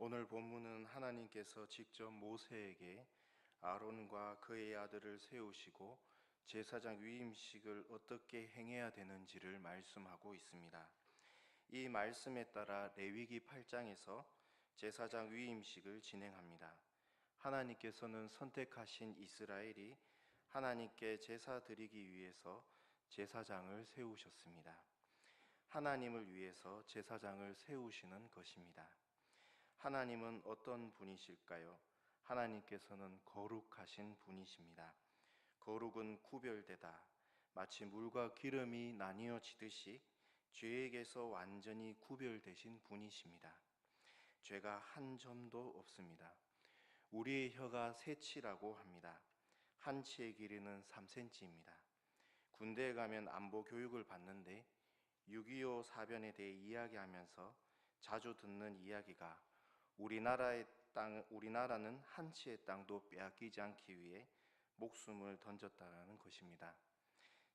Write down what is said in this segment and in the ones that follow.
오늘 본문은 하나님께서 직접 모세에게 아론과 그의 아들을 세우시고 제사장 위임식을 어떻게 행해야 되는지를 말씀하고 있습니다. 이 말씀에 따라 레위기 8장에서 제사장 위임식을 진행합니다. 하나님께서는 선택하신 이스라엘이 하나님께 제사 드리기 위해서 제사장을 세우셨습니다. 하나님을 위해서 제사장을 세우시는 것입니다. 하나님은 어떤 분이실까요? 하나님께서는 거룩하신 분이십니다. 거룩은 구별되다. 마치 물과 기름이 나뉘어지듯이 죄에게서 완전히 구별되신 분이십니다. 죄가 한 점도 없습니다. 우리의 혀가 세치라고 합니다. 한 치의 길이는 3cm입니다. 군대에 가면 안보 교육을 받는데 6.25 사변에 대해 이야기하면서 자주 듣는 이야기가 우리나라는 한 치의 땅도 빼앗기지 않기 위해 목숨을 던졌다는 것입니다.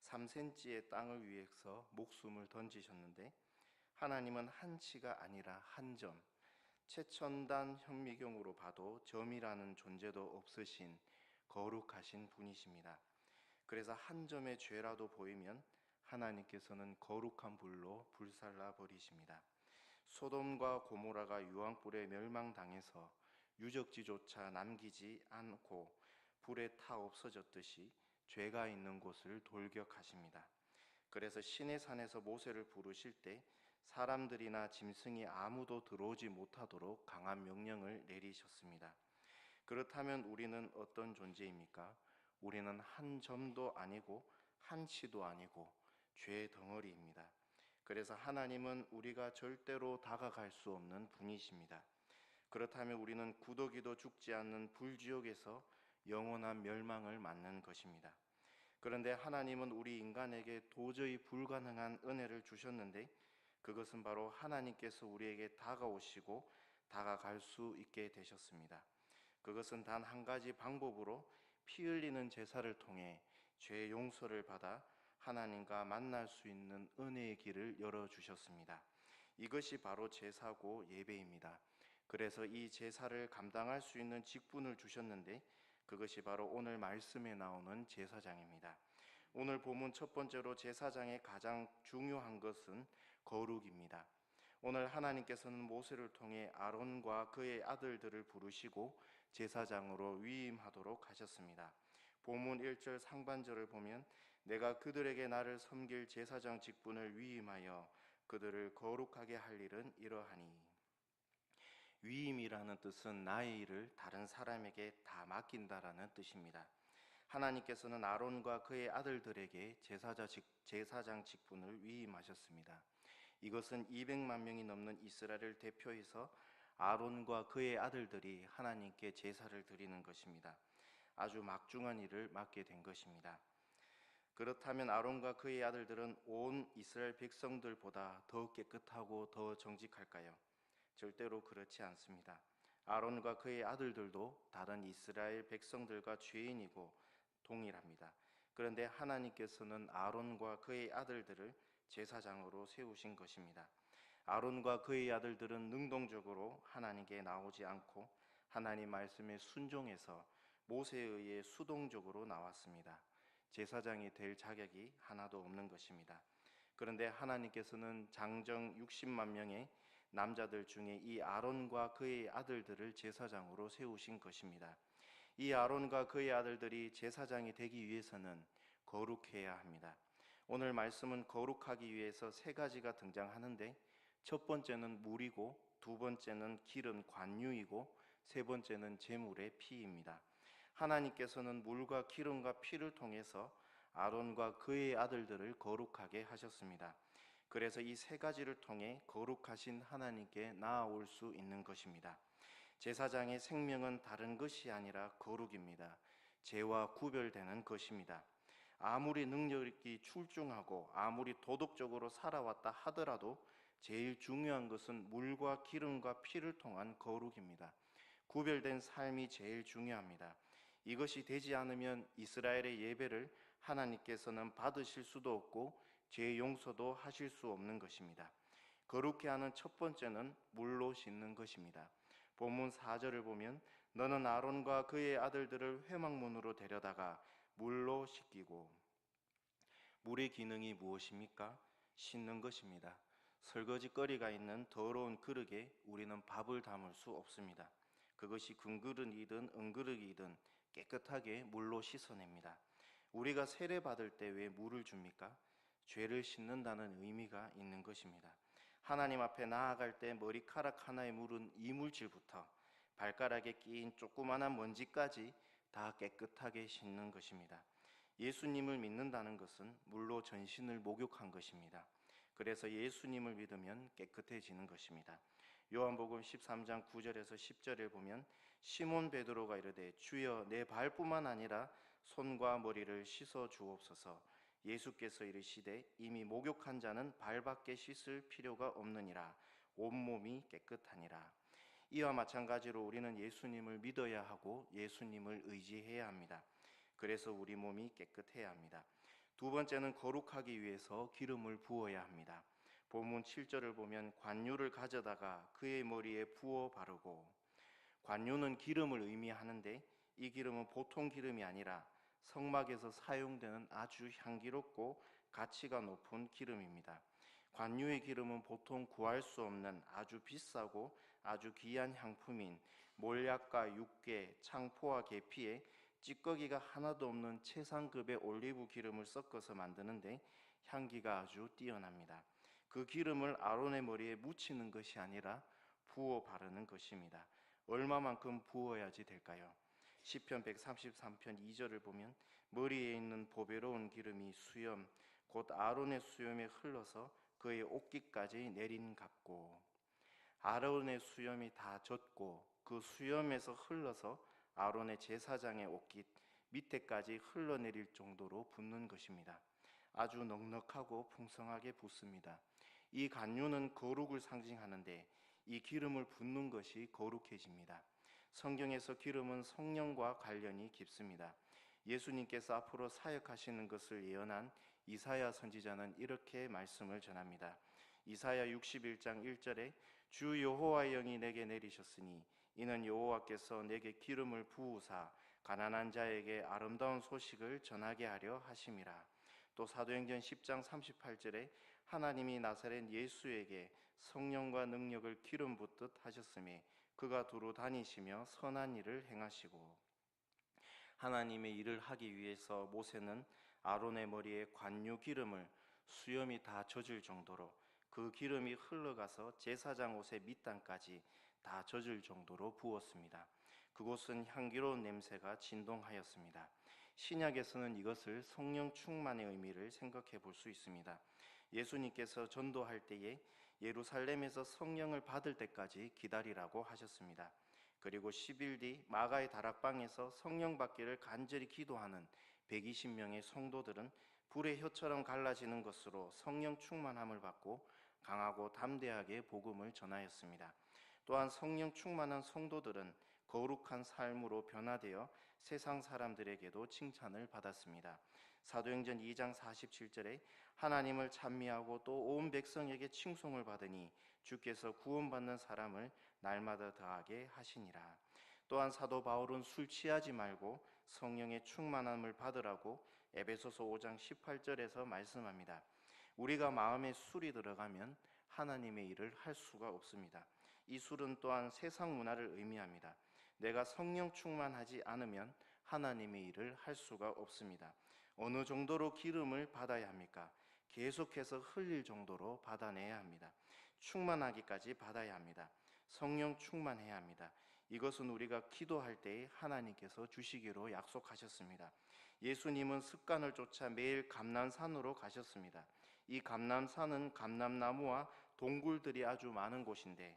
3cm의 땅을 위해서 목숨을 던지셨는데 하나님은 한 치가 아니라 한 점, 최첨단 현미경으로 봐도 점이라는 존재도 없으신 거룩하신 분이십니다. 그래서 한 점의 죄라도 보이면 하나님께서는 거룩한 불로 불살라 버리십니다. 소돔과 고모라가 유황불에 멸망당해서 유적지조차 남기지 않고 불에 타 없어졌듯이 죄가 있는 곳을 돌격하십니다. 그래서 시내산에서 모세를 부르실 때 사람들이나 짐승이 아무도 들어오지 못하도록 강한 명령을 내리셨습니다. 그렇다면 우리는 어떤 존재입니까? 우리는 한 점도 아니고 한 치도 아니고 죄의 덩어리입니다. 그래서 하나님은 우리가 절대로 다가갈 수 없는 분이십니다. 그렇다면 우리는 구더기도 죽지 않는 불지옥에서 영원한 멸망을 맞는 것입니다. 그런데 하나님은 우리 인간에게 도저히 불가능한 은혜를 주셨는데 그것은 바로 하나님께서 우리에게 다가오시고 다가갈 수 있게 되셨습니다. 그것은 단 한 가지 방법으로 피 흘리는 제사를 통해 죄 용서를 받아 하나님과 만날 수 있는 은혜의 길을 열어주셨습니다. 이것이 바로 제사고 예배입니다. 그래서 이 제사를 감당할 수 있는 직분을 주셨는데 그것이 바로 오늘 말씀에 나오는 제사장입니다. 오늘 본문 첫 번째로 제사장의 가장 중요한 것은 거룩입니다. 오늘 하나님께서는 모세를 통해 아론과 그의 아들들을 부르시고 제사장으로 위임하도록 하셨습니다. 본문 1절 상반절을 보면 내가 그들에게 나를 섬길 제사장 직분을 위임하여 그들을 거룩하게 할 일은 이러하니. 위임이라는 뜻은 나의 일을 다른 사람에게 다 맡긴다라는 뜻입니다. 하나님께서는 아론과 그의 아들들에게 제사장 직분을 위임하셨습니다. 이것은 200만 명이 넘는 이스라엘을 대표해서 아론과 그의 아들들이 하나님께 제사를 드리는 것입니다. 아주 막중한 일을 맡게 된 것입니다. 그렇다면 아론과 그의 아들들은 온 이스라엘 백성들보다 더 깨끗하고 더 정직할까요? 절대로 그렇지 않습니다. 아론과 그의 아들들도 다른 이스라엘 백성들과 죄인이고 동일합니다. 그런데 하나님께서는 아론과 그의 아들들을 제사장으로 세우신 것입니다. 아론과 그의 아들들은 능동적으로 하나님께 나오지 않고 하나님 말씀에 순종해서 모세에 의해 수동적으로 나왔습니다. 제사장이 될 자격이 하나도 없는 것입니다. 그런데 하나님께서는 장정 60만 명의 남자들 중에 이 아론과 그의 아들들을 제사장으로 세우신 것입니다. 이 아론과 그의 아들들이 제사장이 되기 위해서는 거룩해야 합니다. 오늘 말씀은 거룩하기 위해서 세 가지가 등장하는데 첫 번째는 물이고 두 번째는 기름 관유이고 세 번째는 제물의 피입니다. 하나님께서는 물과 기름과 피를 통해서 아론과 그의 아들들을 거룩하게 하셨습니다. 그래서 이 세 가지를 통해 거룩하신 하나님께 나아올 수 있는 것입니다. 제사장의 생명은 다른 것이 아니라 거룩입니다. 죄와 구별되는 것입니다. 아무리 능력이 출중하고 아무리 도덕적으로 살아왔다 하더라도 제일 중요한 것은 물과 기름과 피를 통한 거룩입니다. 구별된 삶이 제일 중요합니다. 이것이 되지 않으면 이스라엘의 예배를 하나님께서는 받으실 수도 없고 죄 용서도 하실 수 없는 것입니다. 거룩해 하는 첫 번째는 물로 씻는 것입니다. 본문 4절을 보면 너는 아론과 그의 아들들을 회막문으로 데려다가 물로 씻기고. 물의 기능이 무엇입니까? 씻는 것입니다. 설거지거리가 있는 더러운 그릇에 우리는 밥을 담을 수 없습니다. 그것이 금그릇이든 은그릇이든 깨끗하게 물로 씻어냅니다. 우리가 세례 받을 때 왜 물을 줍니까? 죄를 씻는다는 의미가 있는 것입니다. 하나님 앞에 나아갈 때 머리카락 하나에 묻은 이물질부터 발가락에 끼인 조그만한 먼지까지 다 깨끗하게 씻는 것입니다. 예수님을 믿는다는 것은 물로 전신을 목욕한 것입니다. 그래서 예수님을 믿으면 깨끗해지는 것입니다. 요한복음 13장 9절에서 10절에 보면 시몬 베드로가 이르되 주여 내 발뿐만 아니라 손과 머리를 씻어 주옵소서. 예수께서 이르시되 이미 목욕한 자는 발밖에 씻을 필요가 없느니라. 온몸이 깨끗하니라. 이와 마찬가지로 우리는 예수님을 믿어야 하고 예수님을 의지해야 합니다. 그래서 우리 몸이 깨끗해야 합니다. 두 번째는 거룩하기 위해서 기름을 부어야 합니다. 본문 7절을 보면 관유를 가져다가 그의 머리에 부어 바르고. 관유는 기름을 의미하는데 이 기름은 보통 기름이 아니라 성막에서 사용되는 아주 향기롭고 가치가 높은 기름입니다. 관유의 기름은 보통 구할 수 없는 아주 비싸고 아주 귀한 향품인 몰약과 육개, 창포와 계피에 찌꺼기가 하나도 없는 최상급의 올리브 기름을 섞어서 만드는데 향기가 아주 뛰어납니다. 그 기름을 아론의 머리에 묻히는 것이 아니라 부어 바르는 것입니다. 얼마만큼 부어야지 될까요? 시편 133편 2절을 보면 머리에 있는 보배로운 기름이 수염 곧 아론의 수염에 흘러서 그의 옷깃까지 내린 같고. 아론의 수염이 다 젖고 그 수염에서 흘러서 아론의 제사장의 옷깃 밑에까지 흘러내릴 정도로 붓는 것입니다. 아주 넉넉하고 풍성하게 붓습니다. 이 관유는 거룩을 상징하는데 이 기름을 붓는 것이 거룩해집니다. 성경에서 기름은 성령과 관련이 깊습니다. 예수님께서 앞으로 사역하시는 것을 예언한 이사야 선지자는 이렇게 말씀을 전합니다. 이사야 61장 1절에 주 여호와의 영이 내게 내리셨으니 이는 여호와께서 내게 기름을 부으사 가난한 자에게 아름다운 소식을 전하게 하려 하심이라. 또 사도행전 10장 38절에 하나님이 나사렛 예수에게 성령과 능력을 기름 붓듯 하셨으며 그가 두루 다니시며 선한 일을 행하시고. 하나님의 일을 하기 위해서 모세는 아론의 머리에 관유 기름을 수염이 다 젖을 정도로 그 기름이 흘러가서 제사장 옷의 밑단까지 다 젖을 정도로 부었습니다. 그곳은 향기로운 냄새가 진동하였습니다. 신약에서는 이것을 성령 충만의 의미를 생각해 볼 수 있습니다. 예수님께서 전도할 때에 예루살렘에서 성령을 받을 때까지 기다리라고 하셨습니다. 그리고 10일 뒤 마가의 다락방에서 성령 받기를 간절히 기도하는 120명의 성도들은 불의 혀처럼 갈라지는 것으로 성령 충만함을 받고 강하고 담대하게 복음을 전하였습니다. 또한 성령 충만한 성도들은 거룩한 삶으로 변화되어 세상 사람들에게도 칭찬을 받았습니다. 사도행전 2장 47절에 하나님을 찬미하고 또 온 백성에게 칭송을 받으니 주께서 구원받는 사람을 날마다 더하게 하시니라. 또한 사도 바울은 술 취하지 말고 성령의 충만함을 받으라고 에베소서 5장 18절에서 말씀합니다. 우리가 마음에 술이 들어가면 하나님의 일을 할 수가 없습니다. 이 술은 또한 세상 문화를 의미합니다. 내가 성령 충만하지 않으면 하나님의 일을 할 수가 없습니다. 어느 정도로 기름을 받아야 합니까? 계속해서 흘릴 정도로 받아내야 합니다. 충만하기까지 받아야 합니다. 성령 충만해야 합니다. 이것은 우리가 기도할 때에 하나님께서 주시기로 약속하셨습니다. 예수님은 습관을 쫓아 매일 감람산으로 가셨습니다. 이 감람산은 감람나무와 동굴들이 아주 많은 곳인데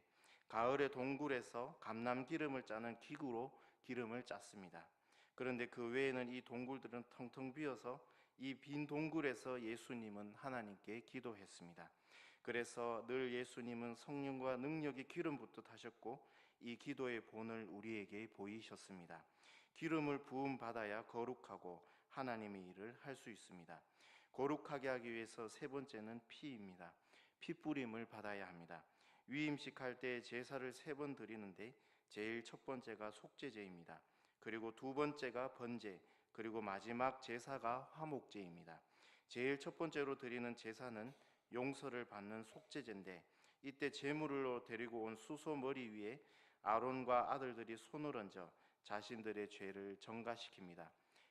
가을에 동굴에서 감람기름을 짜는 기구로 기름을 짰습니다. 그런데 그 외에는 이 동굴들은 텅텅 비어서 이 빈 동굴에서 예수님은 하나님께 기도했습니다. 그래서 늘 예수님은 성령과 능력이 기름 붓듯 하셨고 이 기도의 본을 우리에게 보이셨습니다. 기름을 부음 받아야 거룩하고 하나님의 일을 할 수 있습니다. 거룩하게 하기 위해서 세 번째는 피입니다. 피 뿌림을 받아야 합니다. 위임식 할 때 제사를 3번 드리는데 제일 첫 번째가 속죄제입니다. 그리고 두 번째가 번제, 그리고 마지막 제사가 화목제입니다. 제일 첫 번째로 드리는 제사는 용서를 받는 속죄제인데, 이때 제물로 데리고 온 수소 머리 위에 아론과 아들들이 손을 얹어 자신들의 죄를 전가시킵니다.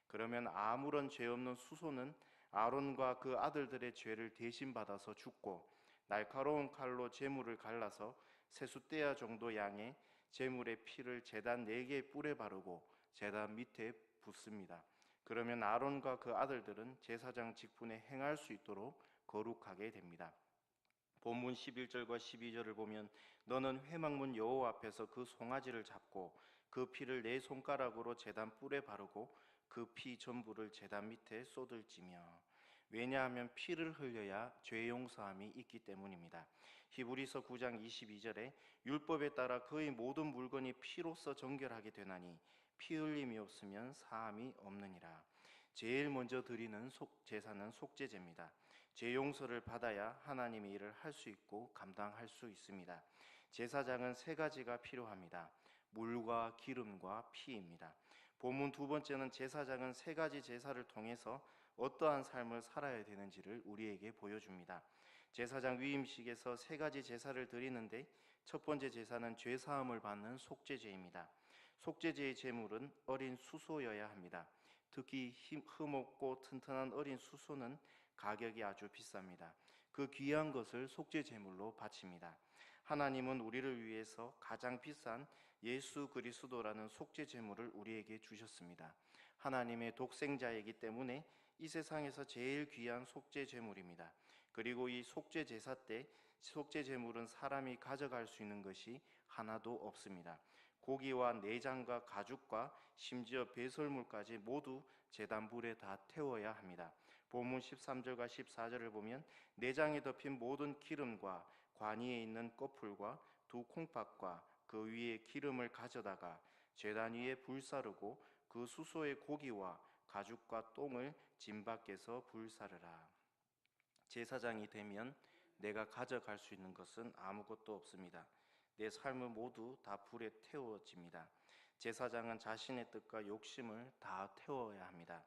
그러면 아무런 죄 없는 수소는 아론과 그 아들들의 죄를 대신 받아서 죽고, 날카로운 칼로 제물을 갈라서 세숫대야 정도 양의 제물의 피를 제단 4개의 뿔에 바르고 제단 밑에 붓습니다. 그러면 아론과 그 아들들은 제사장 직분에 행할 수 있도록 거룩하게 됩니다. 본문 11절과 12절을 보면 너는 회막문 여호와 앞에서 그 송아지를 잡고 그 피를 네 손가락으로 제단 뿔에 바르고 그 피 전부를 제단 밑에 쏟을지며, 왜냐하면 피를 흘려야 죄 용서함이 있기 때문입니다. 히브리서 9장 22절에 율법에 따라 그의 모든 물건이 피로써 정결하게 되나니 피 흘림이 없으면 사함이 없느니라. 제일 먼저 드리는 제사는 속죄제입니다. 죄 용서를 받아야 하나님의 일을 할 수 있고 감당할 수 있습니다. 제사장은 3가지가 필요합니다. 물과 기름과 피입니다. 본문 두 번째는 제사장은 3가지 제사를 통해서 어떠한 삶을 살아야 되는지를 우리에게 보여줍니다. 제사장 위임식에서 3가지 제사를 드리는데, 첫 번째 제사는 죄사함을 받는 속죄제입니다. 속죄제의 제물은 어린 수소여야 합니다. 특히 흠없고 튼튼한 어린 수소는 가격이 아주 비쌉니다. 그 귀한 것을 속죄 제물로 바칩니다. 하나님은 우리를 위해서 가장 비싼 예수 그리스도라는 속죄 제물을 우리에게 주셨습니다. 하나님의 독생자이기 때문에 이 세상에서 제일 귀한 속죄 제물입니다. 그리고 이 속죄 제사 때 속죄 제물은 사람이 가져갈 수 있는 것이 하나도 없습니다. 고기와 내장과 가죽과 심지어 배설물까지 모두 제단 불에 다 태워야 합니다. 본문 13절과 14절을 보면 내장에 덮인 모든 기름과 관이에 있는 꺼풀과 두 콩팥과 그 위에 기름을 가져다가 제단 위에 불사르고 그 수소의 고기와 가죽과 똥을 진 밖에서 불사르라. 제사장이 되면 내가 가져갈 수 있는 것은 아무것도 없습니다. 내 삶은 모두 다 불에 태워집니다. 제사장은 자신의 뜻과 욕심을 다 태워야 합니다.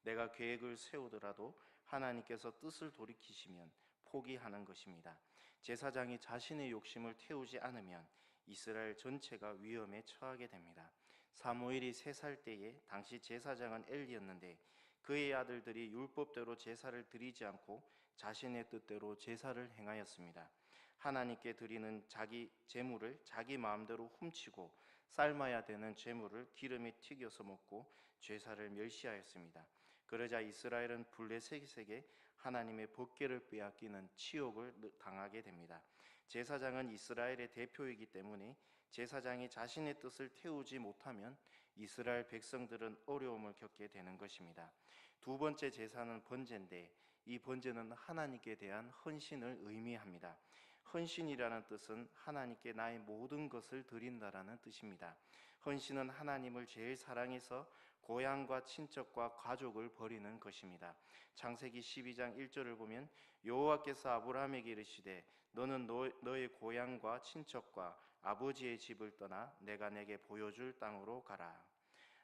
내가 계획을 세우더라도 하나님께서 뜻을 돌이키시면 포기하는 것입니다. 제사장이 자신의 욕심을 태우지 않으면 이스라엘 전체가 위험에 처하게 됩니다. 사무엘이 3살 때에 당시 제사장은 엘리였는데, 그의 아들들이 율법대로 제사를 드리지 않고 자신의 뜻대로 제사를 행하였습니다. 하나님께 드리는 자기 제물을 자기 마음대로 훔치고 삶아야 되는 제물을 기름에 튀겨서 먹고 제사를 멸시하였습니다. 그러자 이스라엘은 블레셋에게 하나님의 법궤를 빼앗기는 치욕을 당하게 됩니다. 제사장은 이스라엘의 대표이기 때문에 제사장이 자신의 뜻을 태우지 못하면 이스라엘 백성들은 어려움을 겪게 되는 것입니다. 두 번째 제사는 번제인데, 이 번제는 하나님께 대한 헌신을 의미합니다. 헌신이라는 뜻은 하나님께 나의 모든 것을 드린다라는 뜻입니다. 헌신은 하나님을 제일 사랑해서 고향과 친척과 가족을 버리는 것입니다. 창세기 12장 1절을 보면 여호와께서 아브라함에게 이르시되 너는 너의 고향과 친척과 아버지의 집을 떠나 내가 내게 보여줄 땅으로 가라.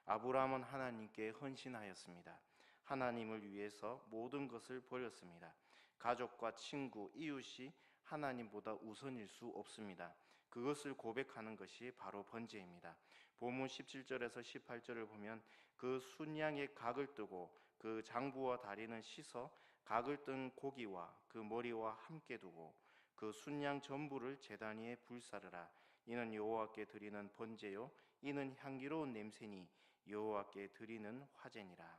아브라함은 하나님께 헌신하였습니다. 하나님을 위해서 모든 것을 버렸습니다. 가족과 친구, 이웃이 하나님보다 우선일 수 없습니다. 그것을 고백하는 것이 바로 번제입니다. 본문 17절에서 18절을 보면 그 순양의 각을 뜨고 그 장부와 다리는 씻어 각을 뜬 고기와 그 머리와 함께 두고 그 순양 전부를 제단 위에 불사르라. 이는 여호와께 드리는 번제요 이는 향기로운 냄새니 여호와께 드리는 화제니라.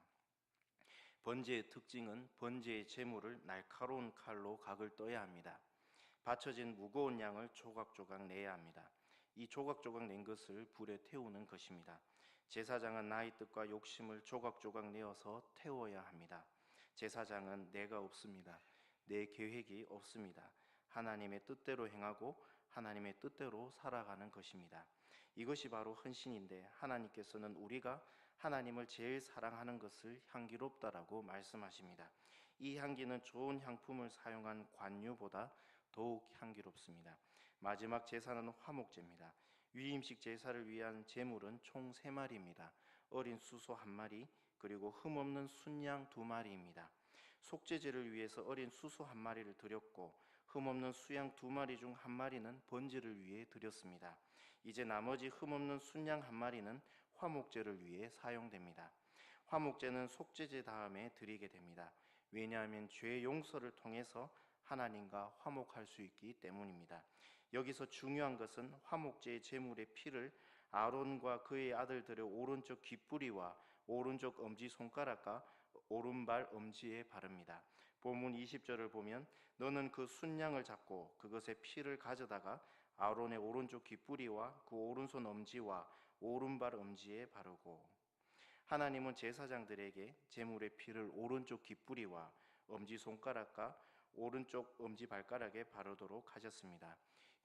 번제의 특징은 번제의 제물을 날카로운 칼로 각을 떠야 합니다. 받쳐진 무거운 양을 조각조각 내야 합니다. 이 조각조각 낸 것을 불에 태우는 것입니다. 제사장은 나의 뜻과 욕심을 조각조각 내어서 태워야 합니다. 제사장은 내가 없습니다. 내 계획이 없습니다. 하나님의 뜻대로 행하고 하나님의 뜻대로 살아가는 것입니다. 이것이 바로 헌신인데, 하나님께서는 우리가 하나님을 제일 사랑하는 것을 향기롭다라고 말씀하십니다. 이 향기는 좋은 향품을 사용한 관유보다 더욱 향기롭습니다. 마지막 제사는 화목제입니다. 위임식 제사를 위한 제물은 총 3마리입니다. 어린 수소 1마리, 그리고 흠없는 순양 2마리입니다. 속죄제를 위해서 어린 수소 1마리를 드렸고 흠없는 수양 2마리 중 1마리는 번제를 위해 드렸습니다. 이제 나머지 흠없는 순양 1마리는 화목제를 위해 사용됩니다. 화목제는 속죄제 다음에 드리게 됩니다. 왜냐하면 죄 용서를 통해서 하나님과 화목할 수 있기 때문입니다. 여기서 중요한 것은 화목제의 제물의 피를 아론과 그의 아들들의 오른쪽 귓뿌리와 오른쪽 엄지손가락과 오른발 엄지에 바릅니다. 본문 20절을 보면 너는 그 순양을 잡고 그것의 피를 가져다가 아론의 오른쪽 귓뿌리와 그 오른손 엄지와 오른발 엄지에 바르고. 하나님은 제사장들에게 제물의 피를 오른쪽 귓뿌리와 엄지손가락과 오른쪽 엄지발가락에 바르도록 하셨습니다.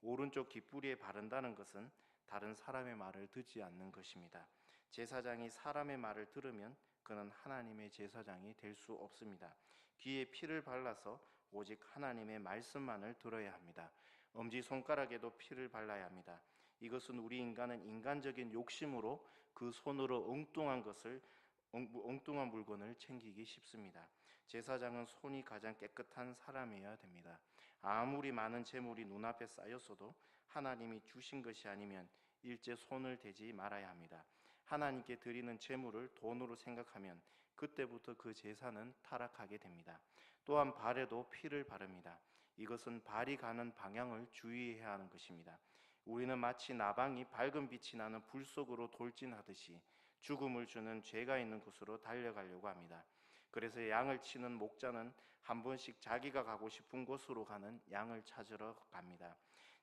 오른쪽 귓뿌리에 바른다는 것은 다른 사람의 말을 듣지 않는 것입니다. 제사장이 사람의 말을 들으면 그는 하나님의 제사장이 될 수 없습니다. 귀에 피를 발라서 오직 하나님의 말씀만을 들어야 합니다. 엄지손가락에도 피를 발라야 합니다. 이것은 우리 인간은 인간적인 욕심으로 그 손으로 엉뚱한 물건을 챙기기 쉽습니다. 제사장은 손이 가장 깨끗한 사람이어야 됩니다. 아무리 많은 재물이 눈앞에 쌓였어도 하나님이 주신 것이 아니면 일제 손을 대지 말아야 합니다. 하나님께 드리는 재물을 돈으로 생각하면 그때부터 그 제사는 타락하게 됩니다. 또한 발에도 피를 바릅니다. 이것은 발이 가는 방향을 주의해야 하는 것입니다. 우리는 마치 나방이 밝은 빛이 나는 불 속으로 돌진하듯이 죽음을 주는 죄가 있는 곳으로 달려가려고 합니다. 그래서 양을 치는 목자는 한 번씩 자기가 가고 싶은 곳으로 가는 양을 찾으러 갑니다.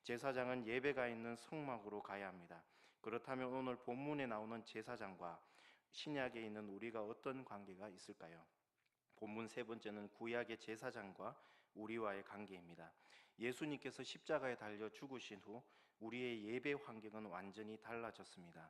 제사장은 예배가 있는 성막으로 가야 합니다. 그렇다면 오늘 본문에 나오는 제사장과 신약에 있는 우리가 어떤 관계가 있을까요? 본문 3번째는 구약의 제사장과 우리와의 관계입니다. 예수님께서 십자가에 달려 죽으신 후 우리의 예배 환경은 완전히 달라졌습니다.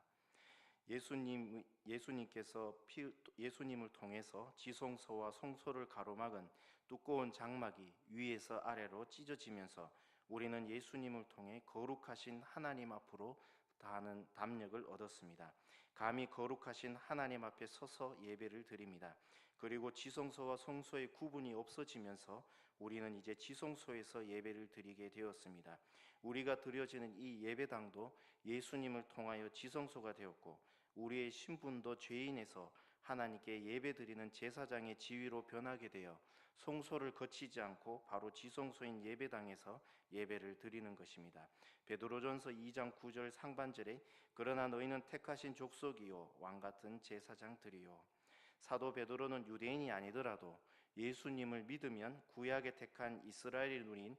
예수님을 통해서 지성소와 성소를 가로막은 두꺼운 장막이 위에서 아래로 찢어지면서 우리는 예수님을 통해 거룩하신 하나님 앞으로 다하는 담력을 얻었습니다. 감히 거룩하신 하나님 앞에 서서 예배를 드립니다. 그리고 지성소와 성소의 구분이 없어지면서 우리는 이제 지성소에서 예배를 드리게 되었습니다. 우리가 드려지는 이 예배당도 예수님을 통하여 지성소가 되었고 우리의 신분도 죄인에서 하나님께 예배드리는 제사장의 지위로 변하게 되어 성소를 거치지 않고 바로 지성소인 예배당에서 예배를 드리는 것입니다. 베드로전서 2장 9절 상반절에 그러나 너희는 택하신 족속이요 왕같은 제사장들이요. 사도 베드로는 유대인이 아니더라도 예수님을 믿으면 구약에 택한 이스라엘이 누린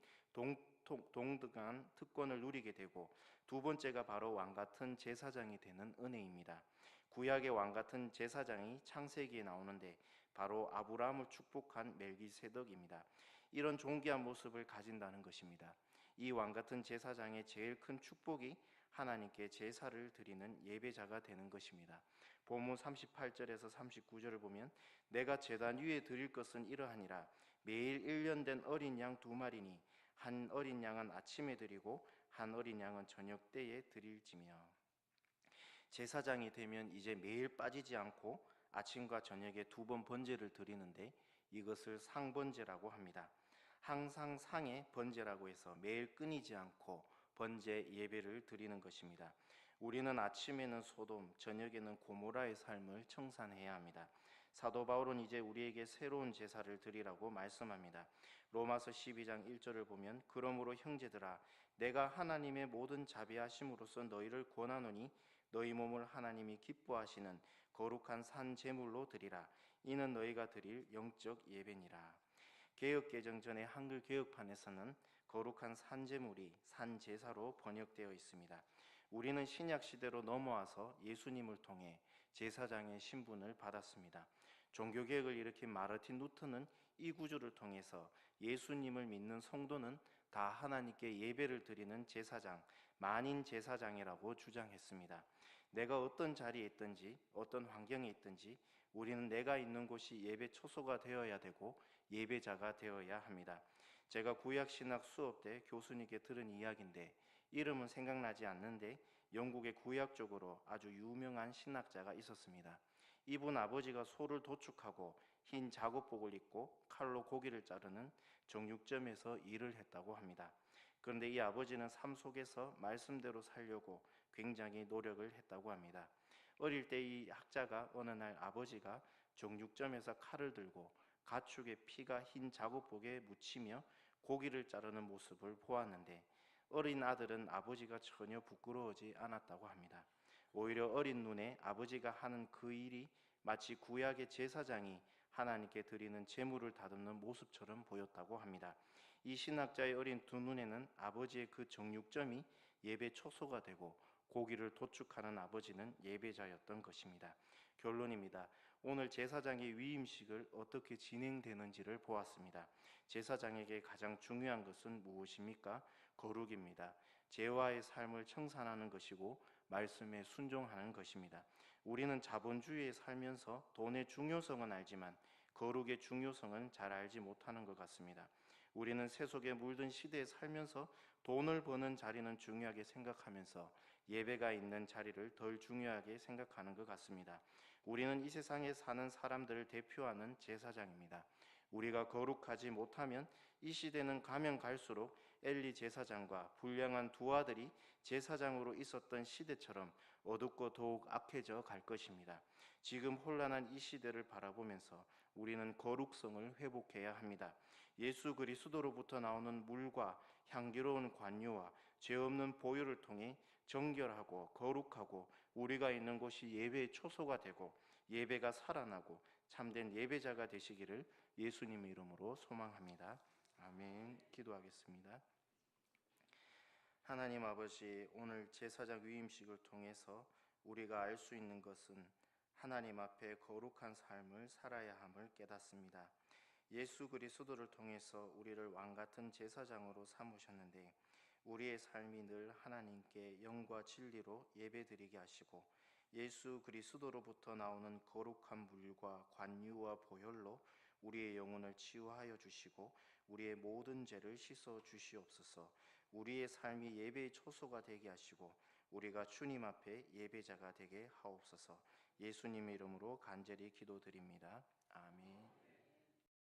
동등한 특권을 누리게 되고 두 번째가 바로 왕같은 제사장이 되는 은혜입니다. 구약의 왕같은 제사장이 창세기에 나오는데 바로 아브라함을 축복한 멜기세덱입니다. 이런 존귀한 모습을 가진다는 것입니다. 이 왕같은 제사장의 제일 큰 축복이 하나님께 제사를 드리는 예배자가 되는 것입니다. 본문 38절에서 39절을 보면 내가 제단 위에 드릴 것은 이러하니라 매일 1년 된 어린 양 2마리니 한 어린 양은 아침에 드리고 한 어린 양은 저녁 때에 드릴지며. 제사장이 되면 이제 매일 빠지지 않고 아침과 저녁에 2번 번제를 드리는데 이것을 상번제라고 합니다. 항상 상의 번제라고 해서 매일 끊이지 않고 번제 예배를 드리는 것입니다. 우리는 아침에는 소돔, 저녁에는 고모라의 삶을 청산해야 합니다. 사도 바울은 이제 우리에게 새로운 제사를 드리라고 말씀합니다. 로마서 12장 1절을 보면 그러므로 형제들아 내가 하나님의 모든 자비하심으로써 너희를 권하노니 너희 몸을 하나님이 기뻐하시는 거룩한 산 제물로 드리라. 이는 너희가 드릴 영적 예배니라. 개역개정 전에 한글 개역판에서는 거룩한 산제물이 산제사로 번역되어 있습니다. 우리는 신약 시대로 넘어와서 예수님을 통해 제사장의 신분을 받았습니다. 종교개혁을 일으킨 마르틴 루터는 이 구조를 통해서 예수님을 믿는 성도는 다 하나님께 예배를 드리는 제사장, 만인 제사장이라고 주장했습니다. 내가 어떤 자리에 있든지 어떤 환경에 있든지 우리는 내가 있는 곳이 예배 초소가 되어야 되고 예배자가 되어야 합니다. 제가 구약신학 수업 때 교수님께 들은 이야기인데 이름은 생각나지 않는데 영국의 구약적으로 아주 유명한 신학자가 있었습니다. 이분 아버지가 소를 도축하고 흰 작업복을 입고 칼로 고기를 자르는 정육점에서 일을 했다고 합니다. 그런데 이 아버지는 삶 속에서 말씀대로 살려고 굉장히 노력을 했다고 합니다. 어릴 때 이 학자가 어느 날 아버지가 정육점에서 칼을 들고 가축의 피가 흰 작업복에 묻히며 고기를 자르는 모습을 보았는데 어린 아들은 아버지가 전혀 부끄러워하지 않았다고 합니다. 오히려 어린 눈에 아버지가 하는 그 일이 마치 구약의 제사장이 하나님께 드리는 제물을 다듬는 모습처럼 보였다고 합니다. 이 신학자의 어린 두 눈에는 아버지의 그 정육점이 예배 초소가 되고 고기를 도축하는 아버지는 예배자였던 것입니다. 결론입니다. 오늘 제사장의 위임식을 어떻게 진행되는지를 보았습니다. 제사장에게 가장 중요한 것은 무엇입니까? 거룩입니다. 죄와의 삶을 청산하는 것이고 말씀에 순종하는 것입니다. 우리는 자본주의에 살면서 돈의 중요성은 알지만 거룩의 중요성은 잘 알지 못하는 것 같습니다. 우리는 세속에 물든 시대에 살면서 돈을 버는 자리는 중요하게 생각하면서 예배가 있는 자리를 덜 중요하게 생각하는 것 같습니다. 우리는 이 세상에 사는 사람들을 대표하는 제사장입니다. 우리가 거룩하지 못하면 이 시대는 가면 갈수록 엘리 제사장과 불량한 두 아들이 제사장으로 있었던 시대처럼 어둡고 더욱 악해져 갈 것입니다. 지금 혼란한 이 시대를 바라보면서 우리는 거룩성을 회복해야 합니다. 예수 그리스도로부터 나오는 물과 향기로운 관유와 죄 없는 보혈을 통해 정결하고 거룩하고 우리가 있는 곳이 예배의 초소가 되고 예배가 살아나고 참된 예배자가 되시기를 예수님의 이름으로 소망합니다. 아멘. 기도하겠습니다. 하나님 아버지, 오늘 제사장 위임식을 통해서 우리가 알 수 있는 것은 하나님 앞에 거룩한 삶을 살아야 함을 깨닫습니다. 예수 그리스도를 통해서 우리를 왕같은 제사장으로 삼으셨는데 우리의 삶이 늘 하나님께 영과 진리로 예배드리게 하시고 예수 그리스도로부터 나오는 거룩한 물과 관유와 보혈로 우리의 영혼을 치유하여 주시고 우리의 모든 죄를 씻어 주시옵소서. 우리의 삶이 예배의 초소가 되게 하시고 우리가 주님 앞에 예배자가 되게 하옵소서. 예수님의 이름으로 간절히 기도드립니다. 아멘.